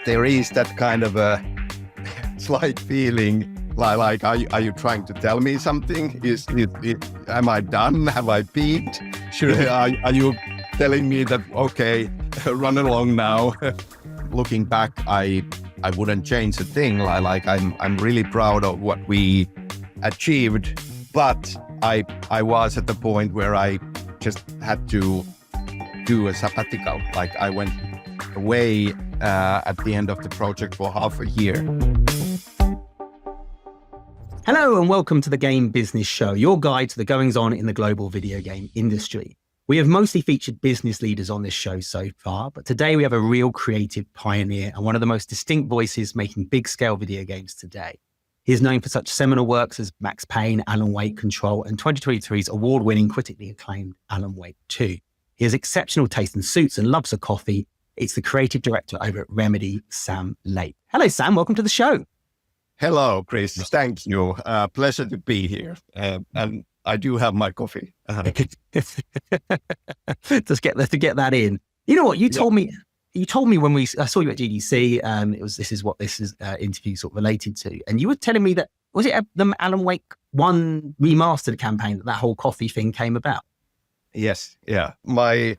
there is that kind of a slight feeling like are you trying to tell me something? Am I done? Have I peaked? Are you telling me that, okay, run along now? Looking back, I wouldn't change a thing. I'm really proud of what we achieved, but I was at the point where I just had to do a sabbatical. Like I went away at the end of the project for half a year. Hello and welcome to the Game Business Show, your guide to the goings-on in the global video game industry. We have mostly featured business leaders on this show so far, but today we have a real creative pioneer and one of the most distinct voices making big-scale video games today. He is known for such seminal works as Max Payne, Alan Wake, Control, and 2023's award-winning, critically acclaimed Alan Wake 2. He has exceptional taste in suits and loves a coffee. It's the creative director over at Remedy, Sam Lake. Hello, Sam. Welcome to the show. Hello, Chris. Thank you. Pleasure to be here. And I do have my coffee. Just to get that in. You know what? You told me when I saw you at GDC, this is what this interview sort of related to. And you were telling me that, was it the Alan Wake 1 remastered campaign that whole coffee thing came about? Yes. Yeah. My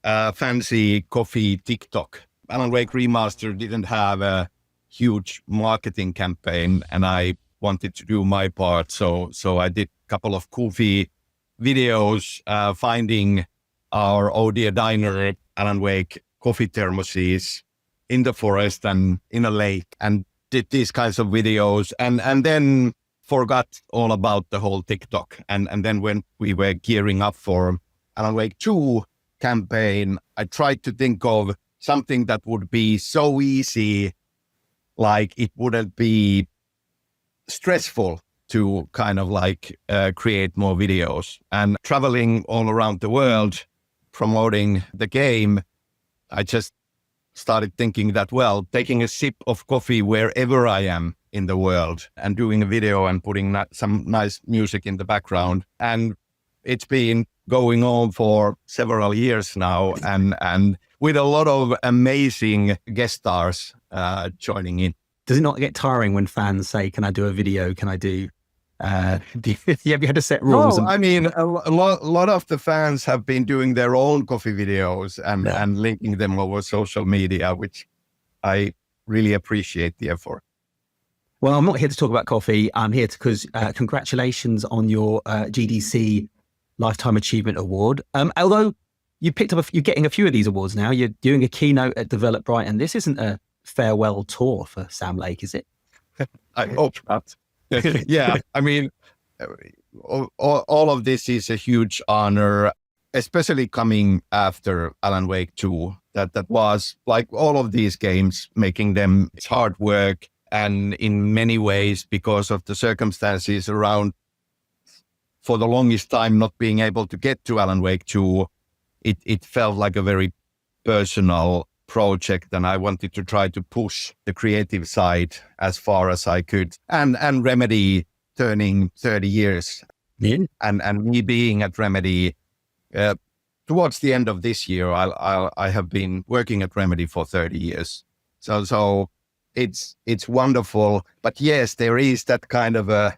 fancy coffee TikTok. Alan Wake Remaster didn't have a huge marketing campaign and I wanted to do my part. So I did a couple of goofy videos, finding our Oh Dear Diner Alan Wake coffee thermoses in the forest and in a lake, and did these kinds of videos and then forgot all about the whole TikTok. And then when we were gearing up for Alan Wake 2 campaign, I tried to think of something that would be so easy, like it wouldn't be stressful to kind of like create more videos. And traveling all around the world, promoting the game, I just started thinking that, well, taking a sip of coffee wherever I am in the world and doing a video and putting some nice music in the background. And it's been going on for several years now and with a lot of amazing guest stars joining in. Does it not get tiring when fans say, can I do a video? Can I do, have you had to set rules? No, I mean, a lot of the fans have been doing their own coffee videos and linking them over social media, which I really appreciate the effort. Well, I'm not here to talk about coffee. I'm here because congratulations on your GDC Lifetime Achievement Award. Although you're getting a few of these awards now. You're doing a keynote at Develop Brighton. This isn't a farewell tour for Sam Lake, is it? I hope not. Yeah, I mean, all of this is a huge honor, especially coming after Alan Wake 2. That was, like all of these games, making them, it's hard work. And in many ways, because of the circumstances around, for the longest time, not being able to get to Alan Wake 2, it felt like a very personal project, and I wanted to try to push the creative side as far as I could. And Remedy turning 30 years, and me being at Remedy towards the end of this year, I have been working at Remedy for 30 years. So it's wonderful. But yes, there is that kind of a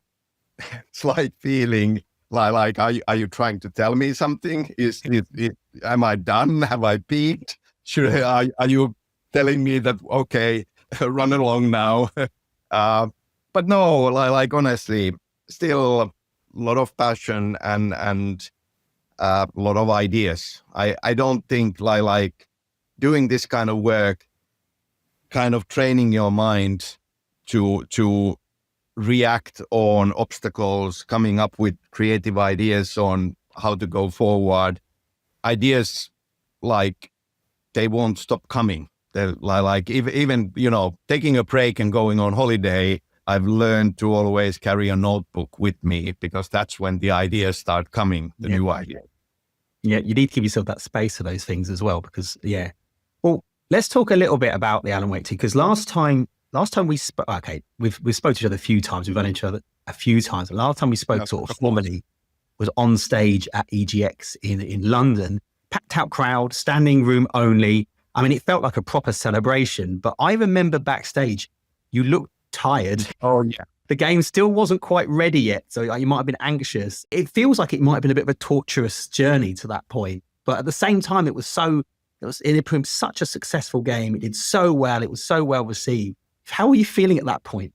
slight feeling like are you trying to tell me something? Am I done? Have I peaked? Are you telling me that, okay, run along now? But no, like honestly, still a lot of passion and a lot of ideas. I don't think like doing this kind of work, kind of training your mind to react on obstacles, coming up with creative ideas on how to go forward. Ideas like they won't stop coming. They're like even taking a break and going on holiday, I've learned to always carry a notebook with me because that's when the ideas start coming, the new ideas. Yeah, you need to give yourself that space for those things as well because, Well, let's talk a little bit about the Alan Wake 2 because last time we spoke, we've spoken to each other a few times, we've run into each other a few times. The last time we spoke sort of formally was on stage at EGX in London, packed out crowd, standing room only. I mean, it felt like a proper celebration, but I remember backstage, you looked tired. Oh yeah. The game still wasn't quite ready yet. So you might have been anxious. It feels like it might have been a bit of a torturous journey to that point. But at the same time, it was such a successful game. It did so well. It was so well received. How were you feeling at that point?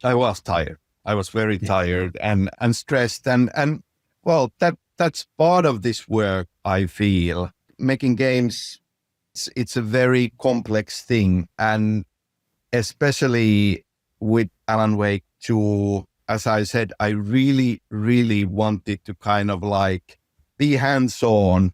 I was tired. I was very tired and stressed. And well, that's part of this work, I feel. Making games, it's a very complex thing. And especially with Alan Wake 2, as I said, I really, really wanted to kind of like be hands-on.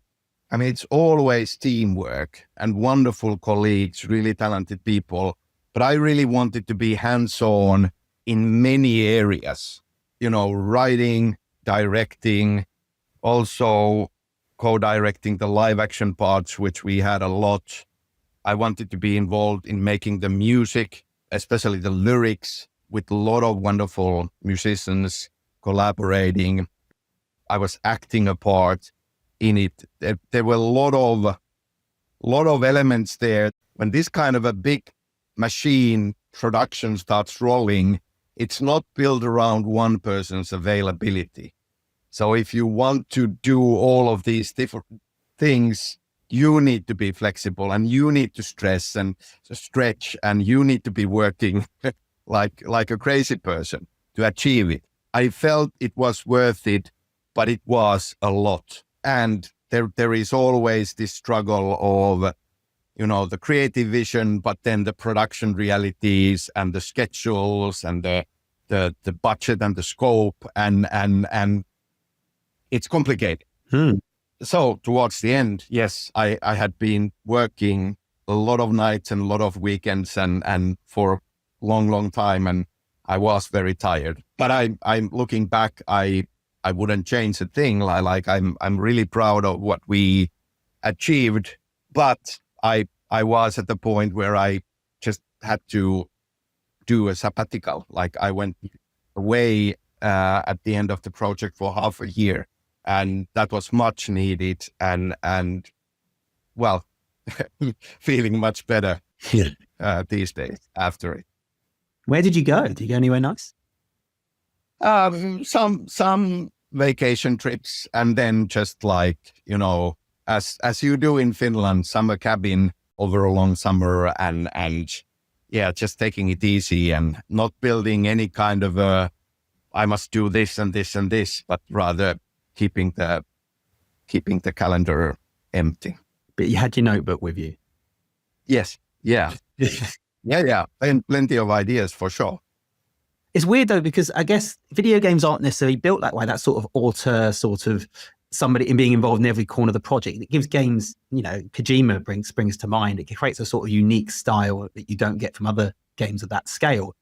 I mean, it's always teamwork and wonderful colleagues, really talented people. But I really wanted to be hands-on in many areas, writing, directing, also co-directing the live action parts, which we had a lot. I wanted to be involved in making the music, especially the lyrics, with a lot of wonderful musicians collaborating. I was acting a part in it. There were a lot of elements there. When this kind of a big machine production starts rolling, it's not built around one person's availability. So if you want to do all of these different things, you need to be flexible and you need to stress and stretch and you need to be working like a crazy person to achieve it. I felt it was worth it, but it was a lot. And there is always this struggle of, the creative vision, but then the production realities and the schedules and the budget and the scope and it's complicated. So towards the end, yes, I had been working a lot of nights and a lot of weekends and for a long time, and I was very tired. But I'm looking back, I wouldn't change a thing. Like I'm really proud of what we achieved, but I was at the point where I just had to do a sabbatical. Like I went away at the end of the project for half a year. And that was much needed and well, feeling much better these days after it. Where did you go? Did you go anywhere nice? Some vacation trips and then just like, as you do in Finland, summer cabin over a long summer and yeah, just taking it easy and not building any kind of I must do this and this and this, but rather keeping the calendar empty. But you had your notebook with you. Yes. Yeah. Yeah. And plenty of ideas for sure. It's weird though, because I guess video games aren't necessarily built that way. That sort of auteur, sort of somebody in being involved in every corner of the project. It gives games, Kojima springs to mind. It creates a sort of unique style that you don't get from other games of that scale.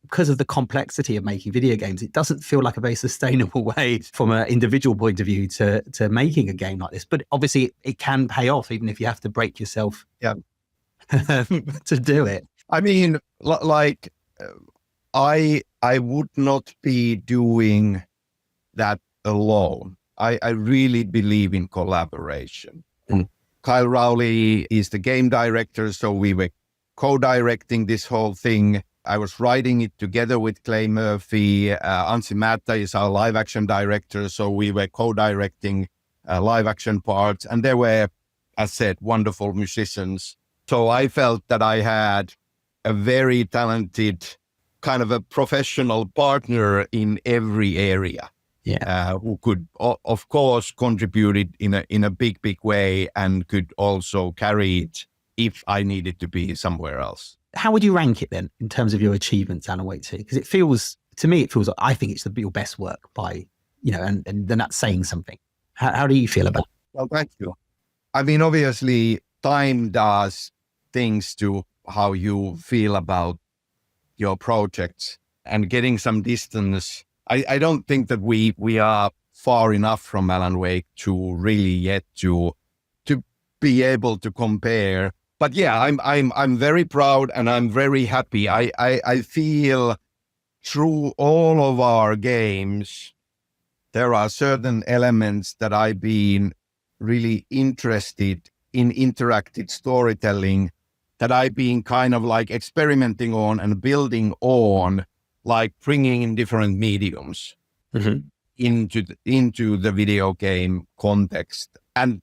Because of the complexity of making video games, it doesn't feel like a very sustainable way from an individual point of view to making a game like this. But obviously it can pay off even if you have to break yourself to do it. I mean, like I would not be doing that alone. I really believe in collaboration. Kyle Rowley is the game director, so we were co-directing this whole thing. I was writing it together with Clay Murphy. Anssi Määttä is our live action director, so we were co-directing live action parts. And there were, as said, wonderful musicians. So I felt that I had a very talented kind of a professional partner in every area. Yeah, who could, of course, contribute it in a big way and could also carry it if I needed to be somewhere else. How would you rank it then in terms of your achievements, Alan Wake 2? Because to me, I think it's your best work by, and then that's saying something. How do you feel about it? Well, thank you. I mean, obviously, time does things to how you feel about your projects and getting some distance. I don't think that we are far enough from Alan Wake to really yet to be able to compare. But yeah, I'm very proud and I'm very happy. I feel through all of our games, there are certain elements that I've been really interested in interactive storytelling that I've been kind of like experimenting on and building on, like bringing in different mediums into the video game context. And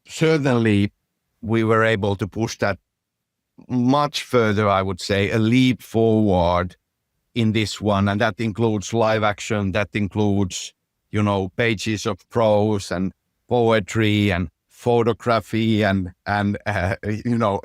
certainly we were able to push that much further, I would say, a leap forward in this one. And that includes live action, that includes, pages of prose and poetry and photography and a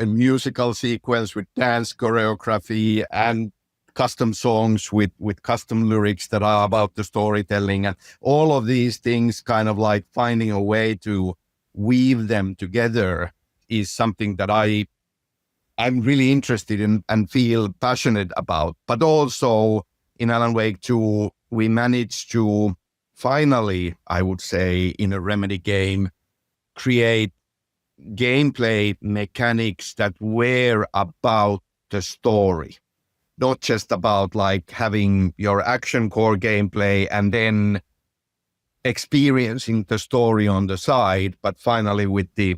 musical sequence with dance choreography and custom songs with custom lyrics that are about the storytelling, and all of these things kind of like finding a way to weave them together is something that I'm really interested in and feel passionate about. But also in Alan Wake 2, we managed to finally, I would say, in a Remedy game, create gameplay mechanics that were about the story, not just about like having your action core gameplay and then experiencing the story on the side, but finally with the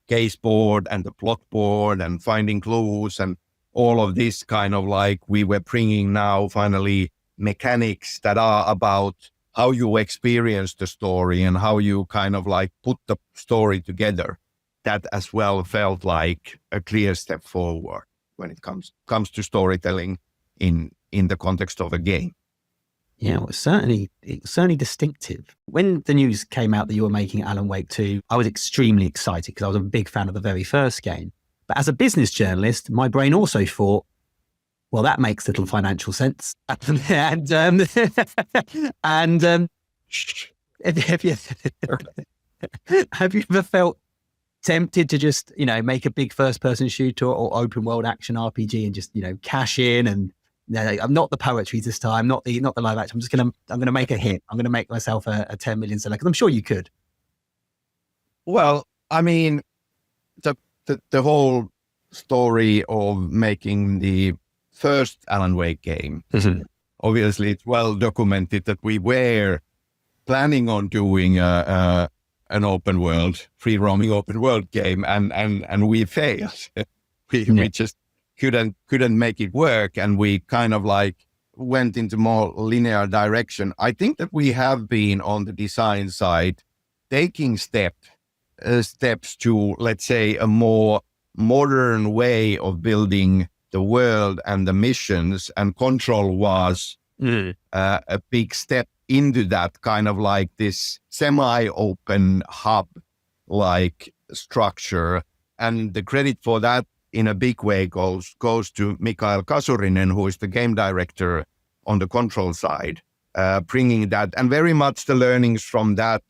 case board and the plot board and finding clues and all of this kind of like we were bringing now finally mechanics that are about how you experience the story and how you kind of like put the story together. That as well felt like a clear step forward when it comes to storytelling in the context of a game. Yeah, well, certainly distinctive. When the news came out that you were making Alan Wake 2, I was extremely excited because I was a big fan of the very first game. But as a business journalist, my brain also thought, well, that makes little financial sense. and have you ever felt tempted to just, make a big first-person shooter or open-world action RPG and just, cash in and I'm not the poetry this time, not the live action. I'm going to make a hit. I'm going to make myself a 10 million seller because I'm sure you could. Well, I mean, the whole story of making the first Alan Wake game, obviously it's well documented that we were planning on doing an open world, free roaming open world game, and we failed. We just couldn't make it work, and we kind of like went into more linear direction. I think that we have been on the design side taking steps to, let's say, a more modern way of building the world and the missions, and Control was a big step into that kind of like this semi-open hub like structure, and the credit for that in a big way goes to Mikael Kasurinen, who is the game director on the Control side, bringing that, and very much the learnings from that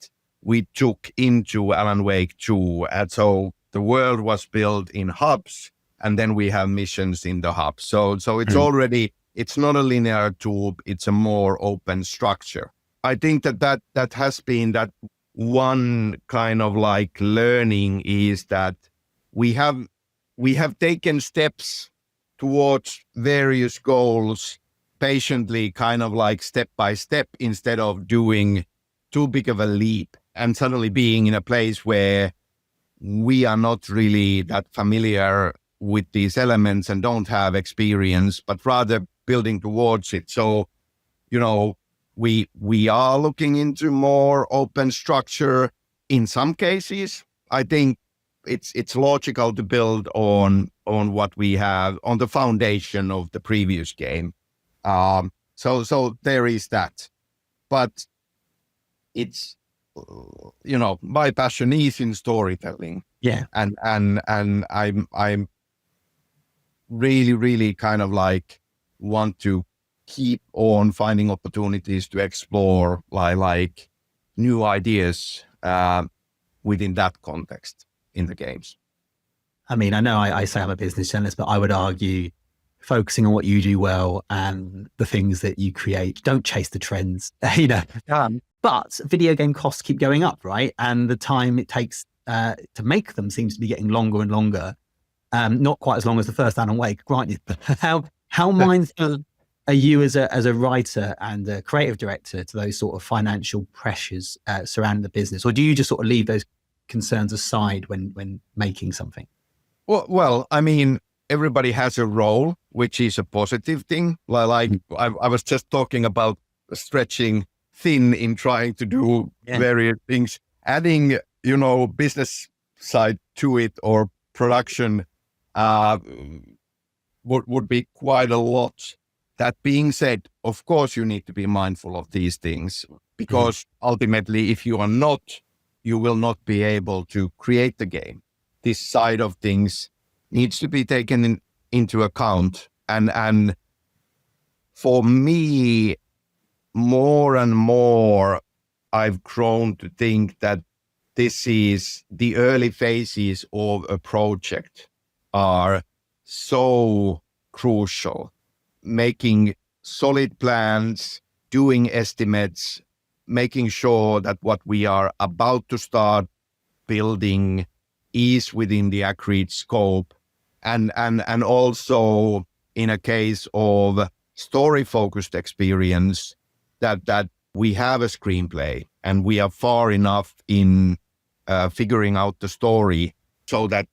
we took into Alan Wake 2. And so the world was built in hubs, and then we have missions in the hub. So it's already, it's not a linear tube, it's a more open structure. I think that has been that one kind of like learning is that we have taken steps towards various goals patiently, kind of like step by step, instead of doing too big of a leap and suddenly being in a place where we are not really that familiar with these elements and don't have experience, but rather building towards it. So, we are looking into more open structure in some cases. I think it's logical to build on what we have on the foundation of the previous game. So there is that, but it's, my passion is in storytelling. Yeah. And I'm really, really kind of like want to keep on finding opportunities to explore like new ideas within that context in the games. I mean, I know I say I'm a business journalist, but I would argue focusing on what you do well and the things that you create, don't chase the trends, But video game costs keep going up, right? And the time it takes to make them seems to be getting longer and longer. Not quite as long as the first Alan Wake, granted. But how mindful are you as a writer and a creative director to those sort of financial pressures surrounding the business? Or do you just sort of leave those concerns aside when making something? Well, I mean, everybody has a role, which is a positive thing. Like I was just talking about stretching thin in trying to do various things, adding, business side to it or production would be quite a lot. That being said, of course, you need to be mindful of these things because ultimately, if you are not, you will not be able to create the game. This side of things needs to be taken into account. And for me, more and more, I've grown to think that this is the early phases of a project are so crucial. Making solid plans, doing estimates, making sure that what we are about to start building is within the agreed scope. And also in a case of story-focused experience, that we have a screenplay and we are far enough in figuring out the story so that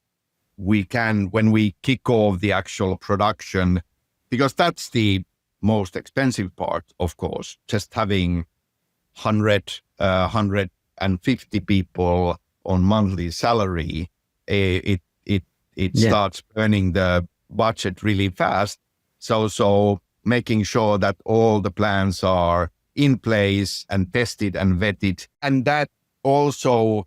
we can, when we kick off the actual production, because that's the most expensive part, of course, just having 150 people on monthly salary, it starts burning the budget really fast. So making sure that all the plans are in place and tested and vetted. And that also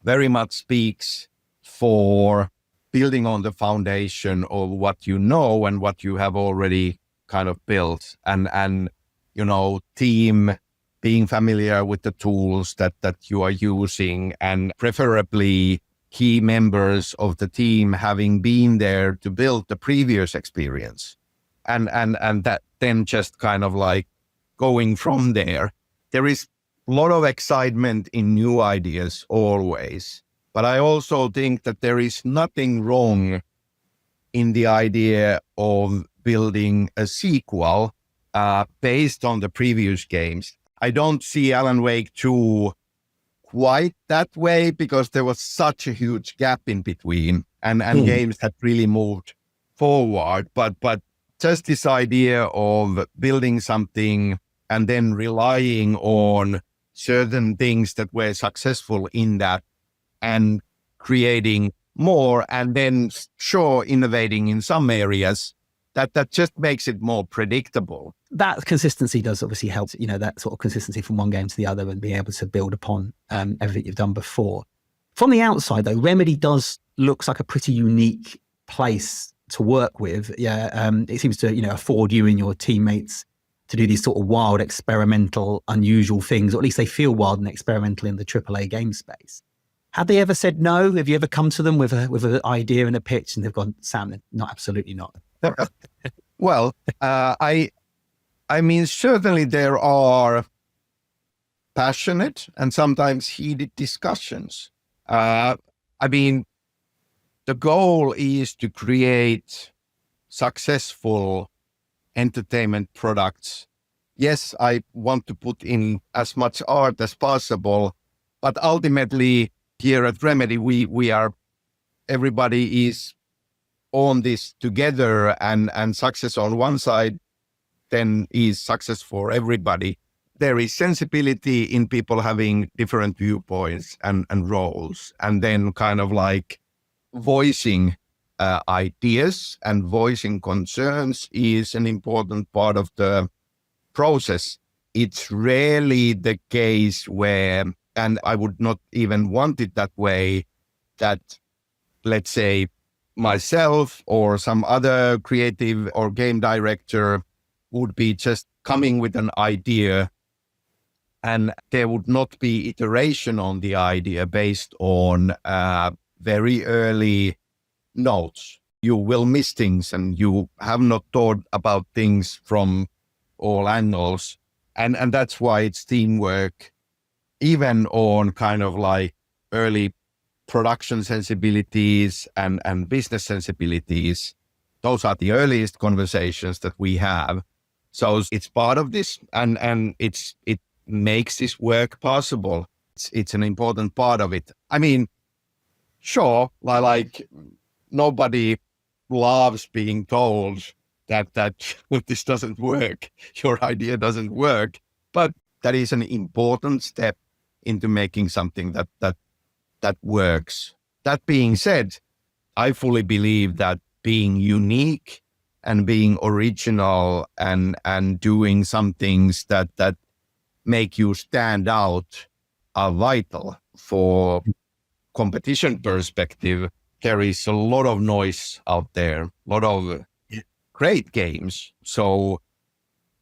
very much speaks for building on the foundation of what you know and what you have already kind of built, and team being familiar with the tools that you are using, and preferably key members of the team having been there to build the previous experience, and that then just kind of like going from there. There is a lot of excitement in new ideas always. But I also think that there is nothing wrong in the idea of building a sequel based on the previous games. I don't see Alan Wake 2 quite that way because there was such a huge gap in between and games had really moved forward. But just this idea of building something and then relying on certain things that were successful in that and creating more, and then innovating in some areas, that just makes it more predictable. That consistency does obviously help, that sort of consistency from one game to the other and being able to build upon everything you've done before. From the outside though, Remedy looks like a pretty unique place to work with. It seems to, afford you and your teammates to do these sort of wild, experimental, unusual things, or at least they feel wild and experimental in the AAA game space. Have they ever said no? Have you ever come to them with an idea and a pitch and they've gone, Sam, not, absolutely not? Well, I mean, certainly there are passionate and sometimes heated discussions. I mean, the goal is to create successful entertainment products. Yes, I want to put in as much art as possible, but ultimately, here at Remedy, everybody is on this together, and success on one side then is success for everybody. There is sensibility in people having different viewpoints and roles, and then kind of like voicing ideas and voicing concerns is an important part of the process. It's rarely the case where, and I would not even want it that way, that, let's say, myself or some other creative or game director would be just coming with an idea and there would not be iteration on the idea based on very early notes. You will miss things and you have not thought about things from all angles. And that's why it's teamwork. Even on kind of like early production sensibilities and business sensibilities, those are the earliest conversations that we have. So it's part of this, and it makes this work possible. It's an important part of it. I mean, sure, like nobody loves being told that this doesn't work, your idea doesn't work, but that is an important step into making something that works. That being said, I fully believe that being unique and being original and doing some things that make you stand out are vital. For competition perspective, there is a lot of noise out there, a lot of great games. So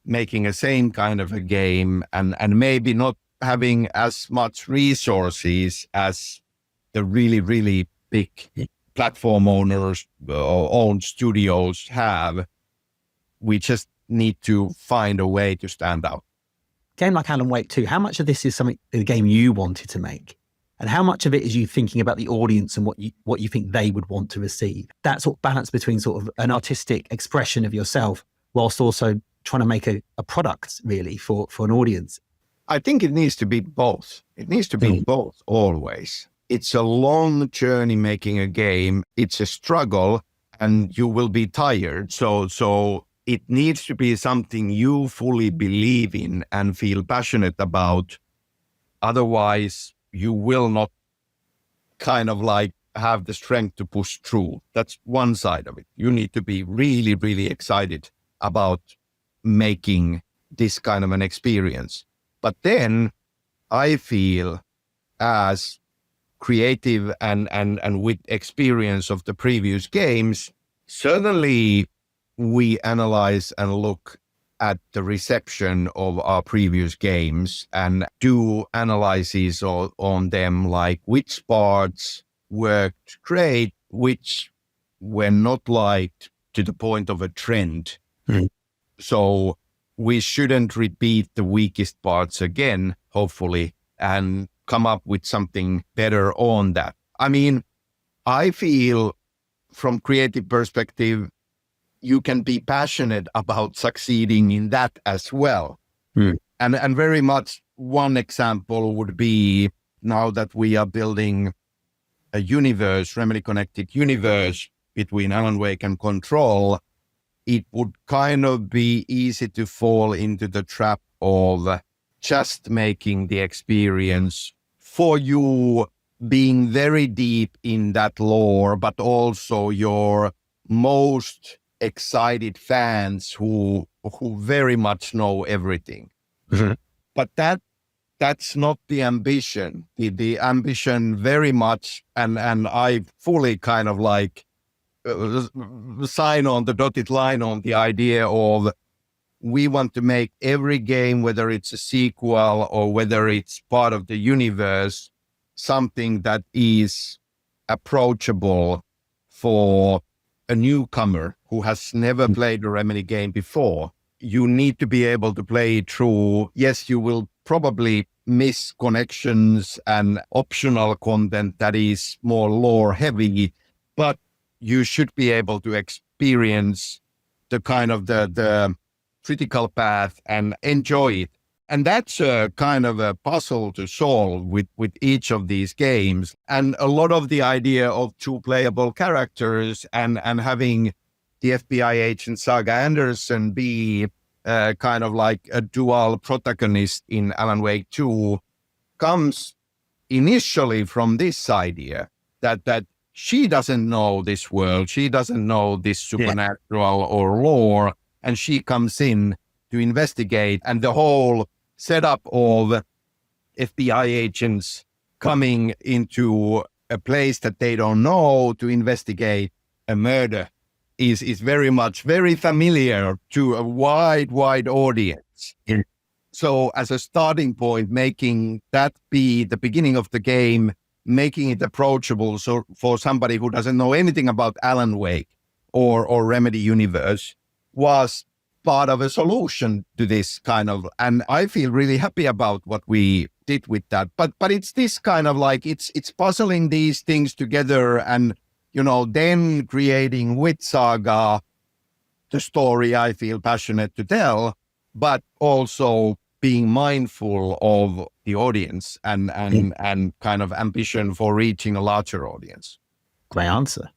making a same kind of a game and maybe not having as much resources as the really, really big platform owners or own studios have, we just need to find a way to stand out. Game like Alan Wake 2, how much of this is the game you wanted to make? And how much of it is you thinking about the audience and what you think they would want to receive? That sort of balance between sort of an artistic expression of yourself whilst also trying to make a product really for an audience. I think it needs to be both. It needs to be both always. It's a long journey making a game. It's a struggle and you will be tired. So it needs to be something you fully believe in and feel passionate about. Otherwise, you will not kind of like have the strength to push through. That's one side of it. You need to be really, really excited about making this kind of an experience. But then I feel as creative and with experience of the previous games, certainly we analyze and look at the reception of our previous games and do analyses on them, like which parts worked great, which were not liked to the point of a trend. So we shouldn't repeat the weakest parts again, hopefully, and come up with something better on that. I mean, I feel from creative perspective, you can be passionate about succeeding in that as well. And very much one example would be now that we are building a universe, Remedy connected universe between Alan Wake and Control, it would kind of be easy to fall into the trap of just making the experience for you being very deep in that lore, but also your most excited fans who very much know everything. But that's not the ambition. The ambition very much, and I fully kind of like sign on the dotted line on the idea of we want to make every game, whether it's a sequel or whether it's part of the universe, something that is approachable for a newcomer who has never played a Remedy game before. You need to be able to play it through. Yes, you will probably miss connections and optional content that is more lore heavy, but you should be able to experience the kind of the critical path and enjoy it. And that's a kind of a puzzle to solve with each of these games. And a lot of the idea of two playable characters and having the FBI agent Saga Anderson be kind of like a dual protagonist in Alan Wake 2 comes initially from this idea that she doesn't know this world, she doesn't know this supernatural or lore, and she comes in to investigate, and the whole setup of FBI agents coming into a place that they don't know to investigate a murder is very much very familiar to a wide audience. So as a starting point, making that be the beginning of the game, making it approachable so for somebody who doesn't know anything about Alan Wake or Remedy universe was part of a solution to this kind of, and I feel really happy about what we did with that. But it's this kind of like, it's puzzling these things together and, you know, then creating with Saga the story I feel passionate to tell, but also being mindful of the audience and kind of ambition for reaching a larger audience. Great answer.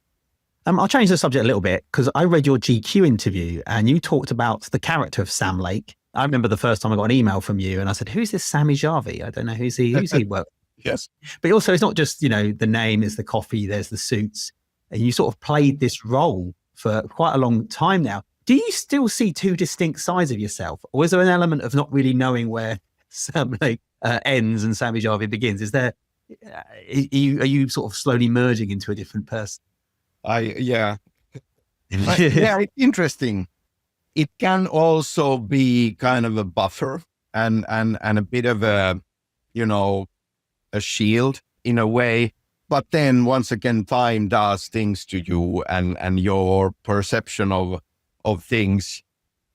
I'll change the subject a little bit because I read your GQ interview and you talked about the character of Sam Lake. I remember the first time I got an email from you and I said, who's this Sammy Jarvi? I don't know who's he. Well, yes. But also it's not just, the name, there's the coffee, there's the suits. And you sort of played this role for quite a long time now. Do you still see two distinct sides of yourself? Or is there an element of not really knowing where Sam Lake ends and Sammy Jarvi begins? Is there, are you sort of slowly merging into a different person? Yeah, it's interesting. It can also be kind of a buffer and a bit of a, a shield in a way. But then once again, time does things to you and your perception of things.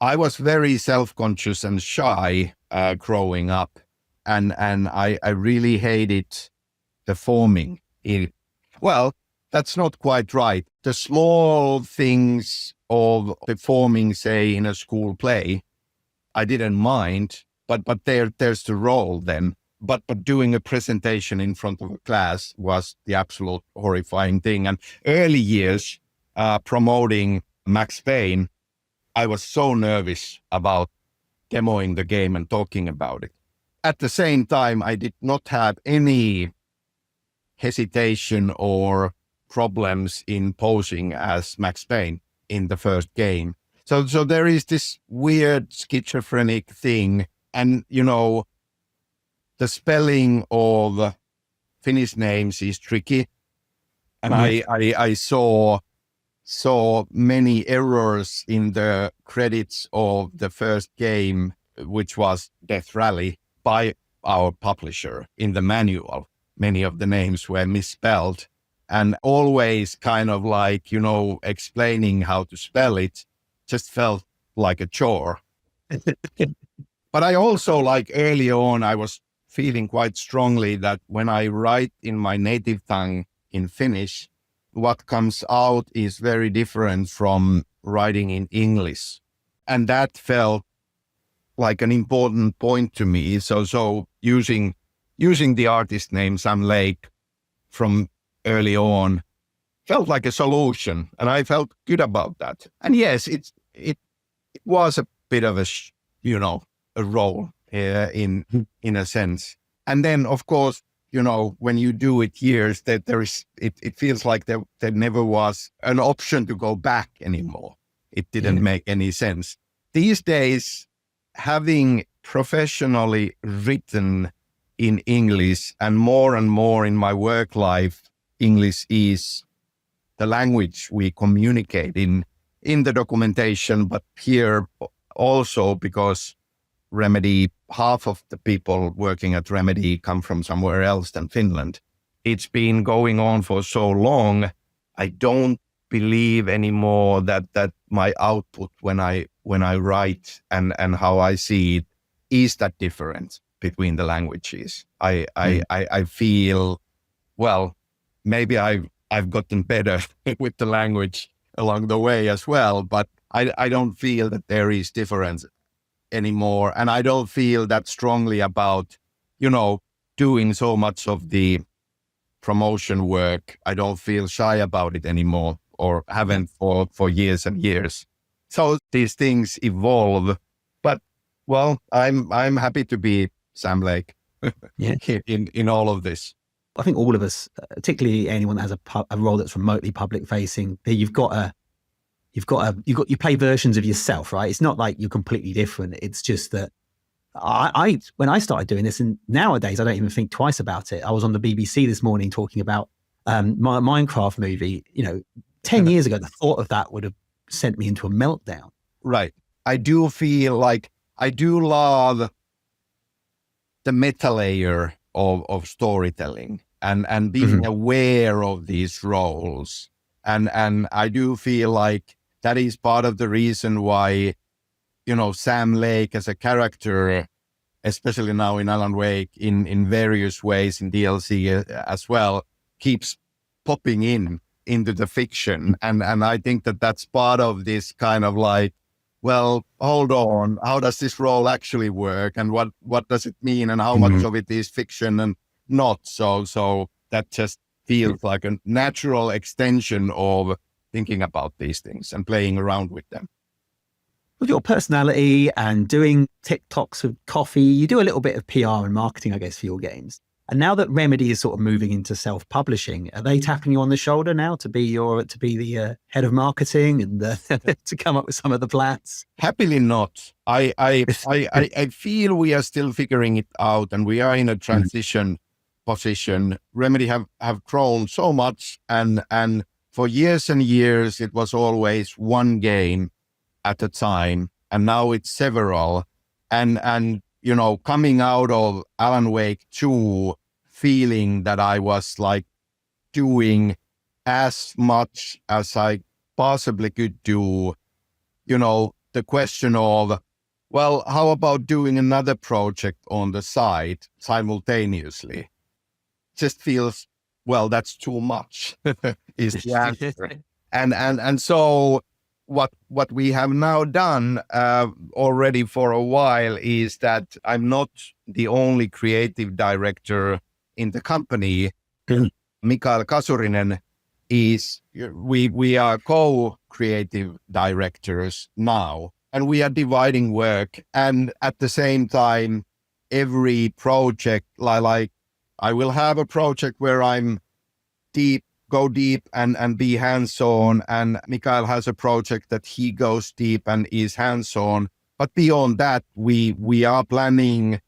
I was very self-conscious and shy growing up, and I really hated performing. Well, that's not quite right. The small things of performing, say, in a school play, I didn't mind, but there's the role then. But doing a presentation in front of a class was the absolute horrifying thing. And early years, promoting Max Payne, I was so nervous about demoing the game and talking about it. At the same time, I did not have any hesitation or problems in posing as Max Payne in the first game. So there is this weird schizophrenic thing. And, the spelling of Finnish names is tricky. And I saw many errors in the credits of the first game, which was Death Rally, by our publisher in the manual. Many of the names were misspelled, and always kind of like, explaining how to spell it just felt like a chore. But I also, like, early on, I was feeling quite strongly that when I write in my native tongue in Finnish, what comes out is very different from writing in English. And that felt like an important point to me. So using the artist name Sam Lake from early on felt like a solution, and I felt good about that. And yes, it was a bit of a role in a sense. And then, of course, when you do it years, that it feels like there never was an option to go back anymore. It didn't make any sense. These days, having professionally written in English and more in my work life, English is the language we communicate in the documentation, but here also because Remedy, half of the people working at Remedy come from somewhere else than Finland. It's been going on for so long. I don't believe anymore that my output when I write and how I see it is that different between the languages. I feel, well, maybe I've gotten better with the language along the way as well, but I don't feel that there is difference anymore. And I don't feel that strongly about, doing so much of the promotion work. I don't feel shy about it anymore, or haven't for years and years. So these things evolve, but well, I'm happy to be Sam Lake in all of this. I think all of us, particularly anyone that has a role that's remotely public facing, you play versions of yourself, right? It's not like you're completely different. It's just that when I started doing this, and nowadays I don't even think twice about it. I was on the BBC this morning talking about my Minecraft movie. 10 years ago, the thought of that would have sent me into a meltdown. Right. I do feel like I do love the meta layer of storytelling and being aware of these roles. And I do feel like that is part of the reason why, Sam Lake as a character, especially now in Alan Wake, in various ways in DLC as well, keeps popping into the fiction. And I think that that's part of this kind of like well, hold on, how does this role actually work, and what does it mean, and how much of it is fiction and not? So that just feels like a natural extension of thinking about these things and playing around with them. With your personality and doing TikToks with coffee, you do a little bit of PR and marketing, I guess, for your games. And now that Remedy is sort of moving into self-publishing, are they tapping you on the shoulder now to be the head of marketing and to come up with some of the plans? Happily not. I feel we are still figuring it out, and we are in a transition position. Remedy have grown so much, and for years and years it was always one game at a time, and now it's several. And you know, coming out of Alan Wake 2, feeling that I was like doing as much as I possibly could do, you know, the question of, well, how about doing another project on the side simultaneously? Just feels, well, that's too much is the answer. And so what we have now done already for a while is that I'm not the only creative director in the company. Mikael Kasurinen is, we are co-creative directors now, and we are dividing work. And at the same time, every project, like I will have a project where I'm go deep and be hands-on, and Mikael has a project that he goes deep and is hands-on. But beyond that, we are planning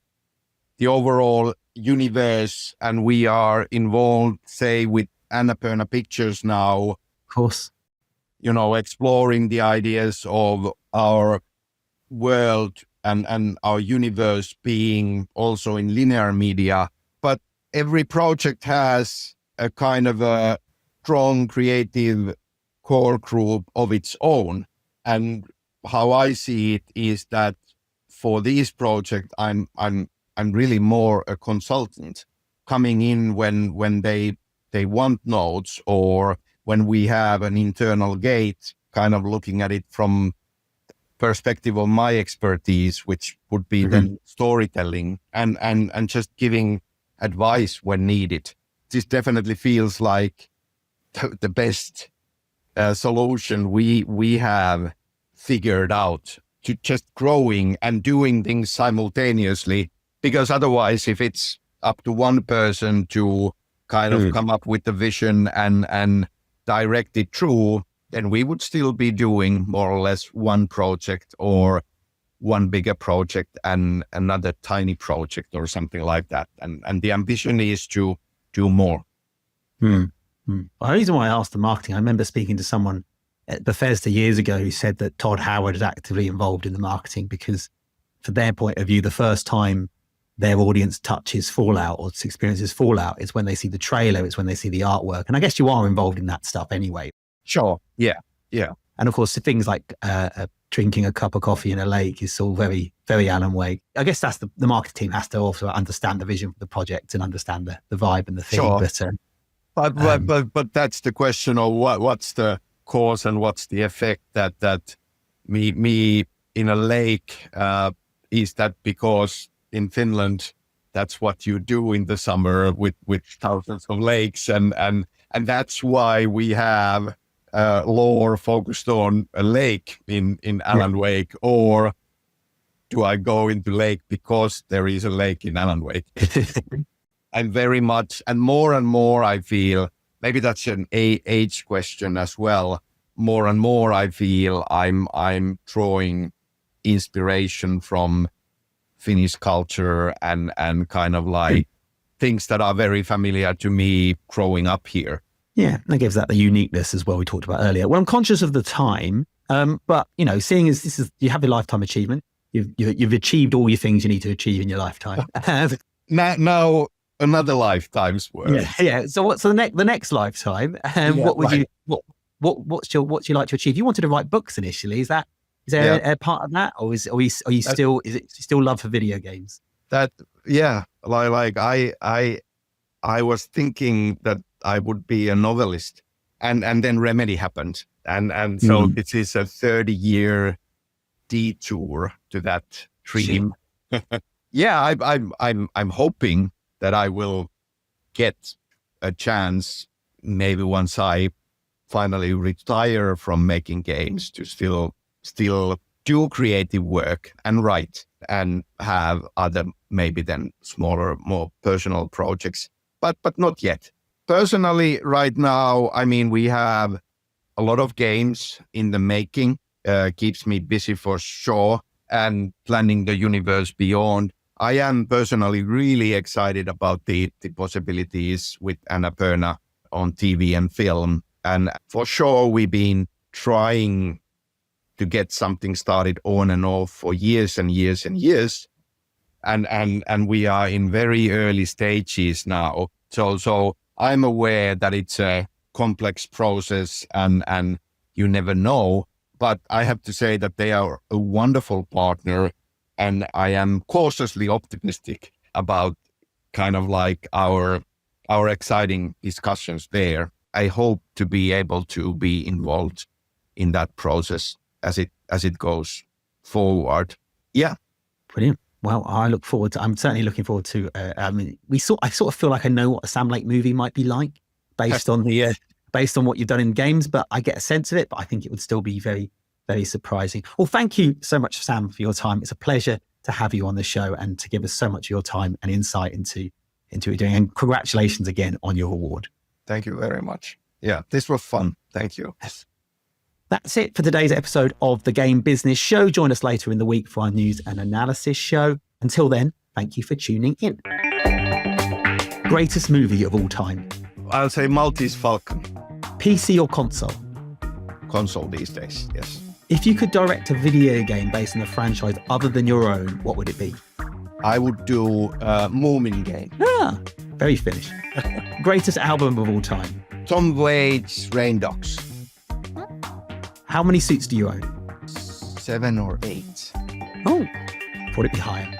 the overall universe, and we are involved, say, with Annapurna Pictures now. Of course. You know, exploring the ideas of our world and our universe being also in linear media. But every project has a kind of a strong creative core group of its own. And how I see it is that for these projects, I'm really more a consultant, coming in when they want notes, or when we have an internal gate, kind of looking at it from perspective of my expertise, which would be then storytelling, and just giving advice when needed. This definitely feels like the best solution we have figured out to just growing and doing things simultaneously. Because otherwise, if it's up to one person to kind of come up with the vision and direct it through, then we would still be doing more or less one project, or one bigger project and another tiny project or something like that. And the ambition is to do more. The reason why I asked the marketing, I remember speaking to someone at Bethesda years ago who said that Todd Howard is actively involved in the marketing, because for their point of view, the first time their audience touches Fallout or experiences Fallout is when they see the trailer, it's when they see the artwork. And I guess you are involved in that stuff anyway. Sure. Yeah. And of course, things like drinking a cup of coffee in a lake is all very, very Alan Wake. I guess that's the marketing team has to also understand the vision for the project and understand the vibe and the theme. Sure. But that's the question of what's the cause and what's the effect that me in a lake, is that because in Finland, that's what you do in the summer with thousands of lakes, and that's why we have lore focused on a lake in Alan Wake, or do I go into lake because there is a lake in Alan Wake? I'm very much, and more I feel, maybe that's an age question as well. More and more I feel I'm drawing inspiration from Finnish culture and kind of like things that are very familiar to me growing up here. Yeah, that gives that the uniqueness as well we talked about earlier. Well, I'm conscious of the time, but you know, seeing as this is, you have a lifetime achievement, you've achieved all your things you need to achieve in your lifetime. now another lifetime's work. Yeah. So what's the next lifetime? What would what's you like to achieve? You wanted to write books initially. Is there a part of that, or is it still love for video games? That like I was thinking that I would be a novelist, and then Remedy happened, and so it is a 30-year detour to that dream. Yeah, I'm hoping that I will get a chance, maybe once I finally retire from making games, to still do creative work and write and have other, maybe then smaller, more personal projects, but not yet. Personally, right now, I mean, we have a lot of games in the making, keeps me busy for sure, and planning the universe beyond. I am personally really excited about the possibilities with Annapurna on TV and film. And for sure, we've been trying to get something started on and off for years and years and years. And we are in very early stages now. So I'm aware that it's a complex process and you never know. But I have to say that they are a wonderful partner. And I am cautiously optimistic about kind of like our exciting discussions there. I hope to be able to be involved in that process as it goes forward. Yeah. Brilliant. Well, I'm certainly looking forward to, I sort of feel like I know what a Sam Lake movie might be like based on what you've done in games, but I get a sense of it, but I think it would still be very, very surprising. Well, thank you so much, Sam, for your time. It's a pleasure to have you on the show and to give us so much of your time and insight into what you're doing. And congratulations again on your award. Thank you very much. Yeah, this was fun. Thank you. Yes. That's it for today's episode of the Game Business Show. Join us later in the week for our news and analysis show. Until then, thank you for tuning in. Greatest movie of all time? I'll say Maltese Falcon. PC or console? Console these days, yes. If you could direct a video game based on a franchise other than your own, what would it be? I would do a Moomin game. Ah, very Finnish. Greatest album of all time? Tom Waits' Rain Dogs. How many suits do you own? 7 or 8. Oh, thought it'd be higher.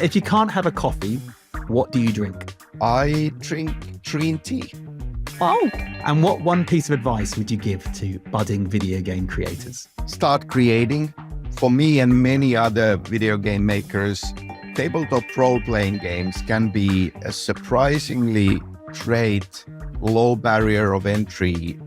If you can't have a coffee, what do you drink? I drink green tea. Oh, and what one piece of advice would you give to budding video game creators? Start creating. For me and many other video game makers, tabletop role-playing games can be a surprisingly great low barrier of entry.